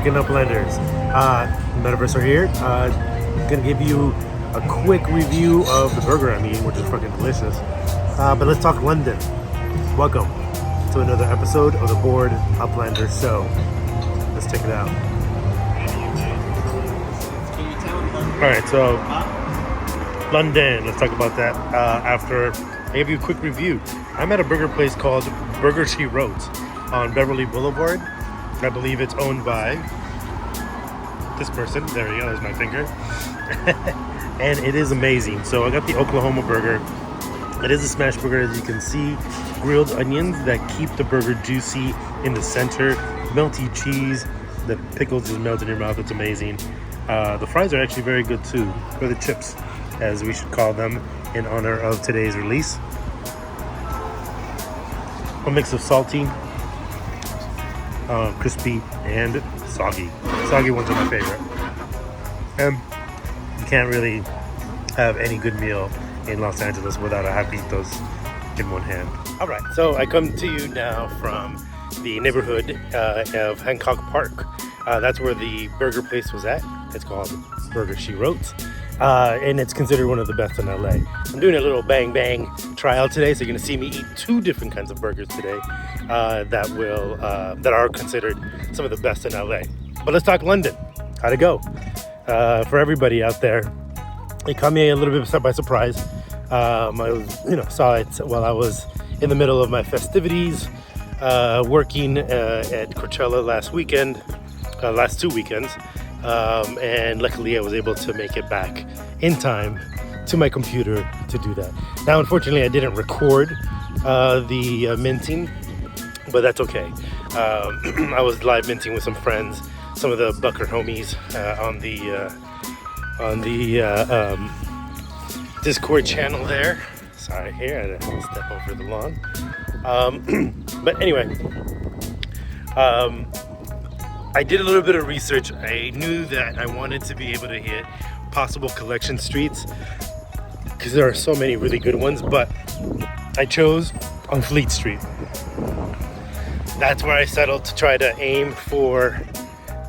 cracking Uplanders. Metaverse are here. Gonna give you a quick review of the burger I'm eating, which is fucking delicious. But let's talk London. Welcome to another episode of the Bored Uplander Show. Let's check it out. Alright, so London, let's talk about that after I give you a quick review. I'm at a burger place called Burger She Wrote on Beverly Boulevard. I believe it's owned by this person. There you go, there's my finger. And it is amazing. So I got the Oklahoma burger. It is a smash burger, as you can see. Grilled onions that keep the burger juicy in the center. Melty cheese. The pickles just melt in your mouth. It's amazing. The fries are actually very good too. Or the chips, as we should call them in honor of today's release. A mix of salty, crispy, and soggy. Soggy ones are my favorite. You can't really have any good meal in Los Angeles without a happy eat those in one hand. All right, so I come to you now from the neighborhood of Hancock Park. That's where the burger place was at. It's called Burger She Wrote. And it's considered one of the best in LA. I'm doing a little bang bang trial today, so you're gonna see me eat two different kinds of burgers today that are considered some of the best in LA. But let's talk London. How'd it go? For everybody out there, it caught me a little bit by surprise. I was, saw it while I was in the middle of my festivities, working at Coachella last 2 weekends. And luckily I was able to make it back in time to my computer to do that. Now, unfortunately, I didn't record the minting, but that's okay. I was live minting with some friends, some of the Bucker homies on the Discord channel there. Sorry, here I had to step over the lawn. But anyway, I did a little bit of research. I knew that I wanted to be able to hit possible collection streets because there are so many really good ones, but I chose on Fleet Street. That's where I settled to try to aim for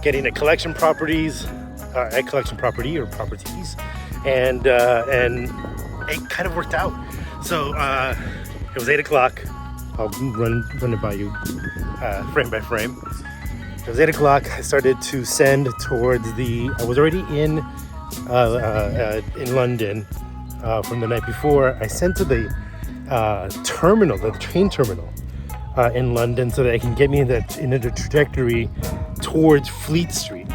getting a collection property or properties, and it kind of worked out. So it was 8 o'clock. I'll run it by you frame by frame. It was 8 o'clock. I started to send towards I was already in London from the night before. I sent to the train terminal in London so that it can get me in the trajectory towards Fleet Street.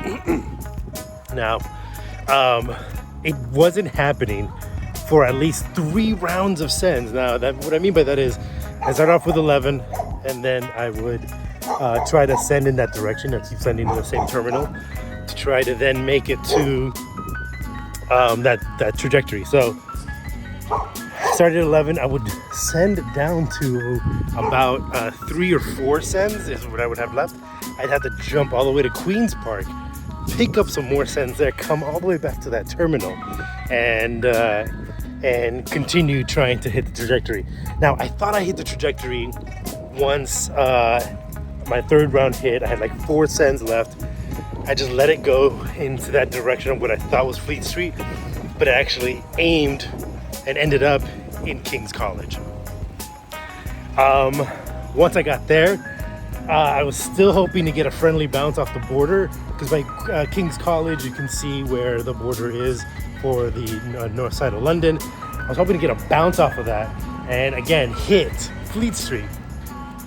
Now, it wasn't happening for at least 3 rounds of sends. Now, what I mean by that is I start off with 11, and then I would try to send in that direction. I keep sending to the same terminal to try to then make it to that trajectory. So started at 11, I would send down to about 3 or 4 sends is what I would have left. I'd have to jump all the way to Queen's Park, pick up some more sends there, come all the way back to that terminal, and continue trying to hit the trajectory. Now, I thought I hit the trajectory once my 3rd round hit. I had like 4 sends left. I just let it go into that direction of what I thought was Fleet Street, but it actually aimed and ended up in King's College. Once I got there, I was still hoping to get a friendly bounce off the border, because by King's College you can see where the border is for the north side of London. I was hoping to get a bounce off of that and again hit Fleet Street,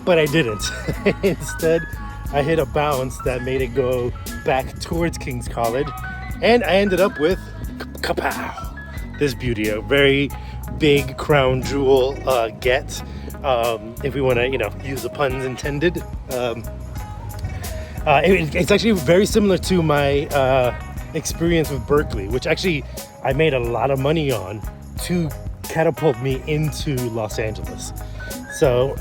but I didn't. Instead, I hit a bounce that made it go back towards King's College, and I ended up with kapow, this beauty, a very big crown jewel get, if we want to, use the puns intended. It's actually very similar to my experience with Berkeley, which actually I made a lot of money on to catapult me into Los Angeles. So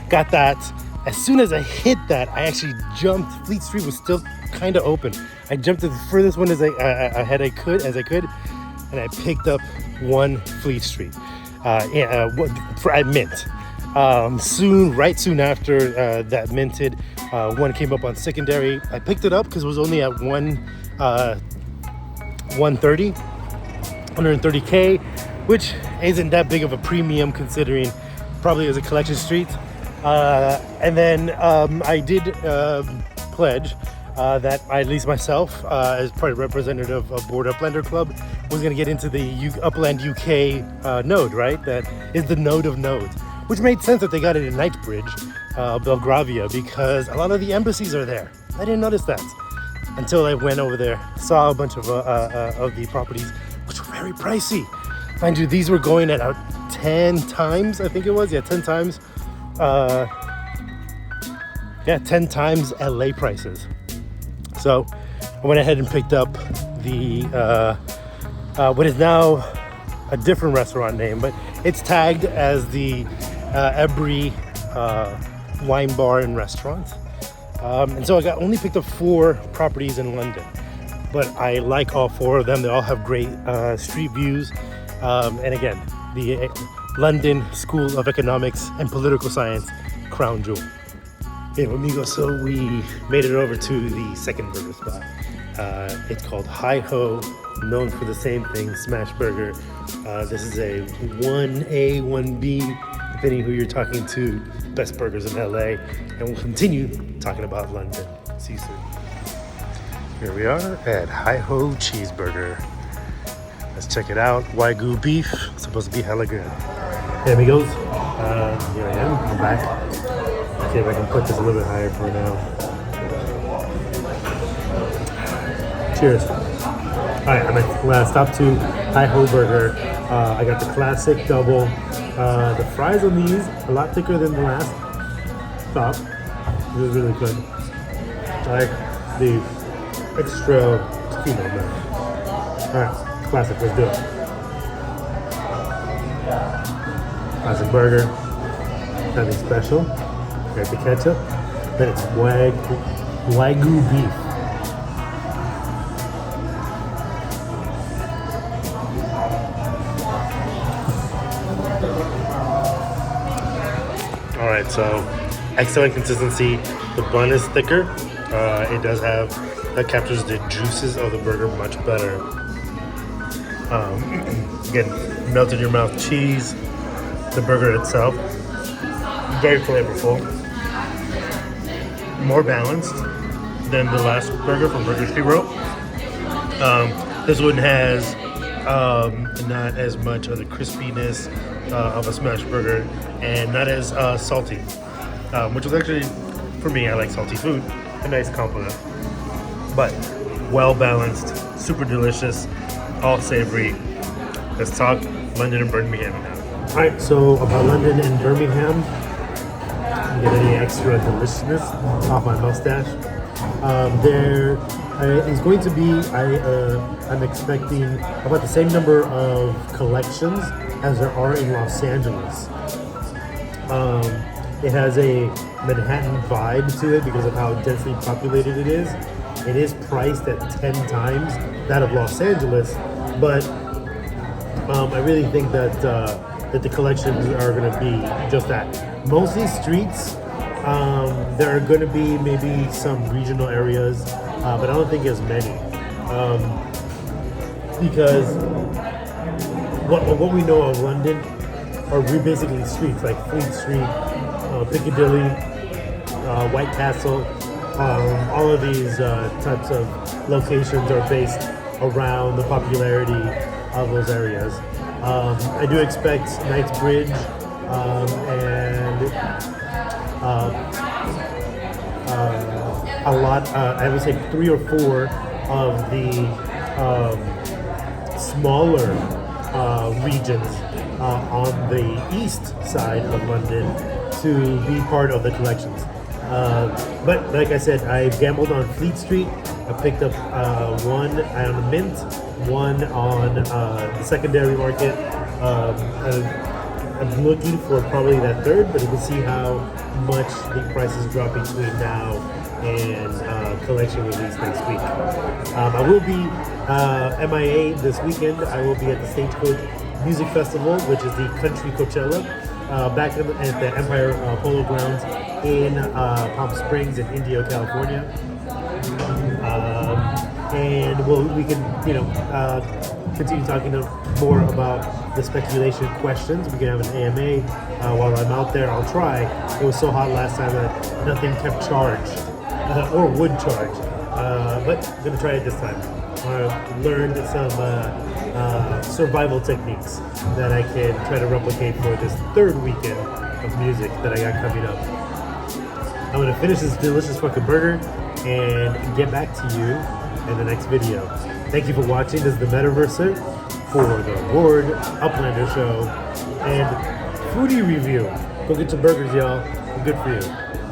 got that. As soon as I hit that, I actually jumped. Fleet Street was still kind of open. I jumped to the furthest one as I could, and I picked up 1 Fleet Street at Mint. Right soon after that minted, One came up on secondary. I picked it up because it was only at 130K, which isn't that big of a premium considering probably as a collection street. And then I did pledge that I, at least myself, as part of representative of Board Uplander Club, was going to get into the Upland UK node, right? That is the node of nodes, which made sense that they got it in Knightsbridge, Belgravia, because a lot of the embassies are there. I didn't notice that until I went over there, saw a bunch of the properties, which were very pricey. Mind you, these were going at 10 times, I think it was, 10 times. 10 times LA prices. So I went ahead and picked up the what is now a different restaurant name, but it's tagged as the Ebri wine bar and restaurant. And so I only picked up 4 properties in London, but I like all 4 of them. They all have great street views. And again, the London School of Economics and Political Science crown jewel. Hey amigos, so we made it over to the second burger spot. It's called Hi Ho, known for the same thing, smash burger. This is a 1A, 1B, depending who you're talking to, best burgers in LA. And we'll continue talking about London. See you soon. Here we are at Hi Ho Cheeseburger. Let's check it out. Wagyu beef, supposed to be hella good. Hey amigos, here I am, I'm back. See if I can put this a little bit higher for now. Cheers. Alright, I'm at stop 2, Hi Ho Burger. I got the classic double. The fries on these, a lot thicker than the last stop. This is really good. I like the extra tuna milk. Alright, classic, let's do it. Classic burger. Nothing special. Got the ketchup. Then it's Wagyu beef. Alright, so excellent consistency. The bun is thicker. It does have, that captures the juices of the burger much better. Again, melt in your mouth cheese. The burger itself, very flavorful. More balanced than the last burger from Burger She Wrote. This one has not as much of the crispiness of a smash burger and not as salty, which was actually, for me, I like salty food, a nice compliment. But well balanced, super delicious, all savory. Let's talk London and Birmingham now. Alright, so about London and Birmingham, get any extra deliciousness off my mustache. There is going to be, I'm expecting about the same number of collections as there are in Los Angeles. It has a Manhattan vibe to it because of how densely populated it is. It is priced at 10 times that of Los Angeles, but I really think that the collections are going to be just that. Mostly streets. There are going to be maybe some regional areas, but I don't think as many. Because what we know of London are basically streets, like Fleet Street, Piccadilly, White Castle. All of these types of locations are based around the popularity of those areas. I do expect Knightsbridge and a lot, I would say 3 or 4 of the smaller regions on the east side of London to be part of the collections. But like I said, I gambled on Fleet Street. I picked up one on the Mint, one on the secondary market. I'm looking for probably that third, but you can see how much the prices drop between now and collection release next week. I will be MIA this weekend. I will be at the Stagecoach Music Festival, which is the country Coachella. back at the Empire Polo Grounds in Palm Springs in Indio, California. And we can, continue talking more about the speculation questions. We can have an AMA while I'm out there. I'll try. It was so hot last time that nothing kept charge or would charge. But I'm going to try it this time. I learned some survival techniques that I can try to replicate for this third weekend of music that I got coming up. I'm going to finish this delicious fucking burger and get back to you in the next video. Thank you for watching. This is the metaverse for the Ward Uplander Show and foodie review. Go get your burgers, y'all. Good for you.